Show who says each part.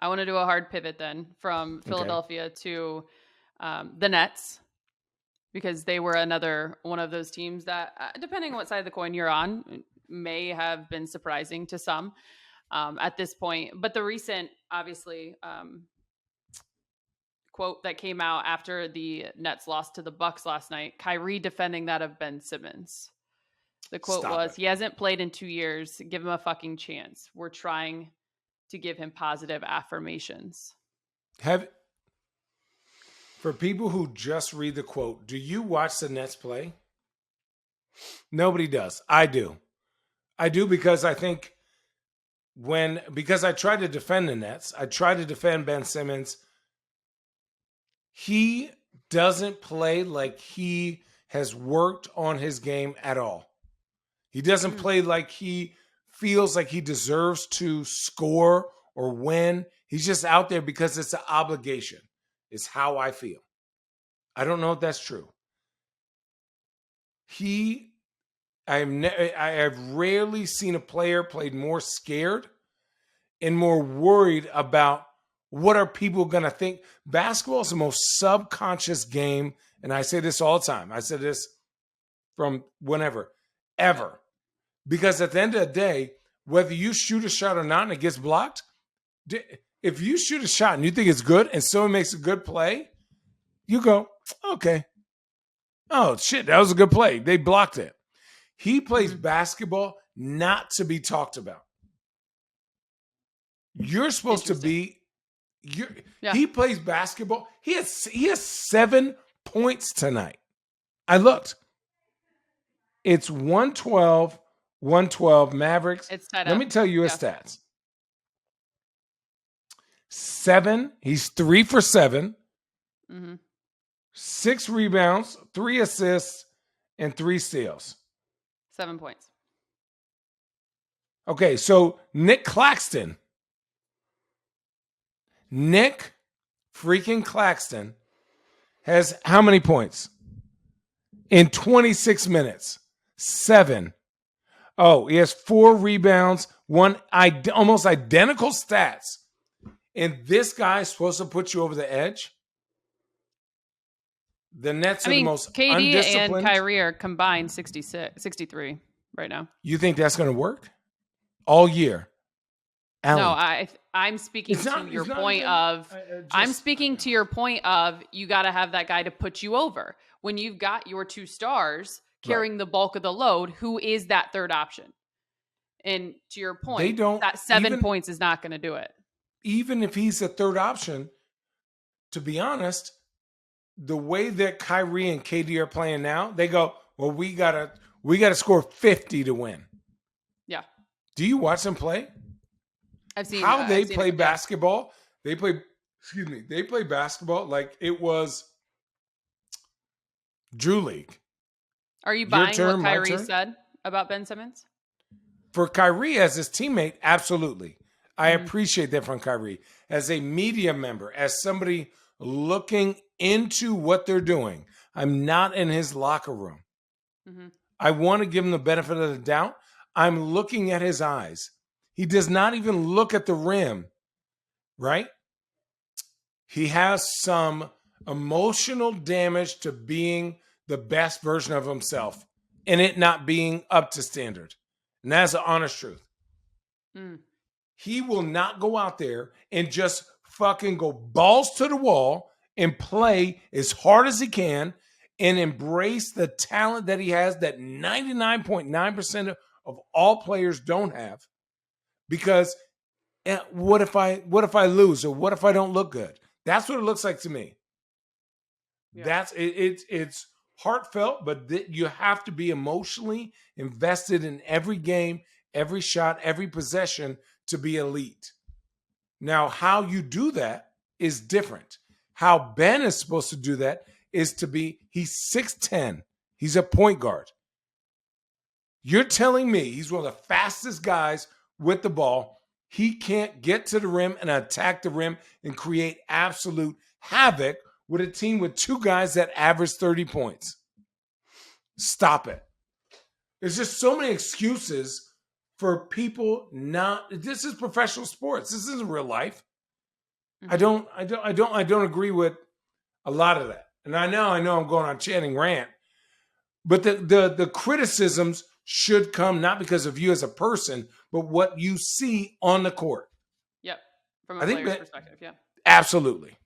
Speaker 1: I want to do a hard pivot then from Philadelphia to the Nets, because they were another one of those teams that, depending on what side of the coin you're on, may have been surprising to some at this point. But the recent, obviously, quote that came out after the Nets lost to the Bucks last night, Kyrie defending that of Ben Simmons. The quote was, "He hasn't played in 2 years. Give him a fucking chance. We're trying to give him positive affirmations."
Speaker 2: For people who just read the quote, do you watch the Nets play? Nobody does. I do. I do because I think because I try to defend the Nets, I try to defend Ben Simmons. He doesn't play like he has worked on his game at all. He doesn't play like he feels like he deserves to score or win. He's just out there because it's an obligation. It's how I feel. I don't know if that's true. I have rarely seen a player played more scared and more worried about what are people going to think. Basketball is the most subconscious game, and I say this all the time. I said this from whenever, ever. Because at the end of the day, whether you shoot a shot or not and it gets blocked, if you shoot a shot and you think it's good and someone makes a good play, you go, okay. Oh, shit, that was a good play. They blocked it. He plays basketball not to be talked about. You're supposed to be... He plays basketball. He has 7 points tonight. I looked. It's 112 Mavericks.
Speaker 1: It's tied up.
Speaker 2: Let me tell you his stats. 7. He's 3 for 7. 6 rebounds, 3 assists, and 3 steals.
Speaker 1: 7 points.
Speaker 2: Okay, so Nick freaking Claxton has how many points? In 26 minutes. 7. Oh, he has 4 rebounds, almost identical stats. And this guy is supposed to put you over the edge? The Nets are the most
Speaker 1: KD
Speaker 2: undisciplined.
Speaker 1: and Kyrie are combined 63 right now.
Speaker 2: You think that's going to work? All year? Allie.
Speaker 1: No, I'm speaking to your point of you got to have that guy to put you over. When you've got your 2 stars carrying the bulk of the load, who is that third option? And to your point, that 7 points is not going to do it.
Speaker 2: Even if he's a third option, to be honest, the way that Kyrie and KD are playing now, they go, well, we gotta score 50 to win.
Speaker 1: Yeah.
Speaker 2: Do you watch them play?
Speaker 1: I've seen
Speaker 2: how they play basketball. They play basketball like it was Drew League.
Speaker 1: Are you buying what Kyrie said about Ben Simmons?
Speaker 2: For Kyrie as his teammate, absolutely. I appreciate that from Kyrie. As a media member, as somebody looking into what they're doing, I'm not in his locker room. I want to give him the benefit of the doubt. I'm looking at his eyes. He does not even look at the rim, right? He has some emotional damage to being the best version of himself and it not being up to standard. And that's the honest truth. He will not go out there and just fucking go balls to the wall and play as hard as he can and embrace the talent that he has that 99.9% of all players don't have. Because what if I lose, or what if I don't look good? That's what it looks like to me. Yeah. It's heartfelt, but you have to be emotionally invested in every game, every shot, every possession to be elite. Now, how you do that is different. How Ben is supposed to do that is he's 6'10". He's a point guard. You're telling me he's one of the fastest guys with the ball. He can't get to the rim and attack the rim and create absolute havoc with a team with 2 guys that average 30 points. Stop it. There's just so many excuses for people not. This is professional sports. This isn't real life. I don't agree with a lot of that. And I know I'm going on Channing rant, but the criticisms should come not because of you as a person, but what you see on the court.
Speaker 1: Yep. From a player's perspective. Yeah.
Speaker 2: Absolutely.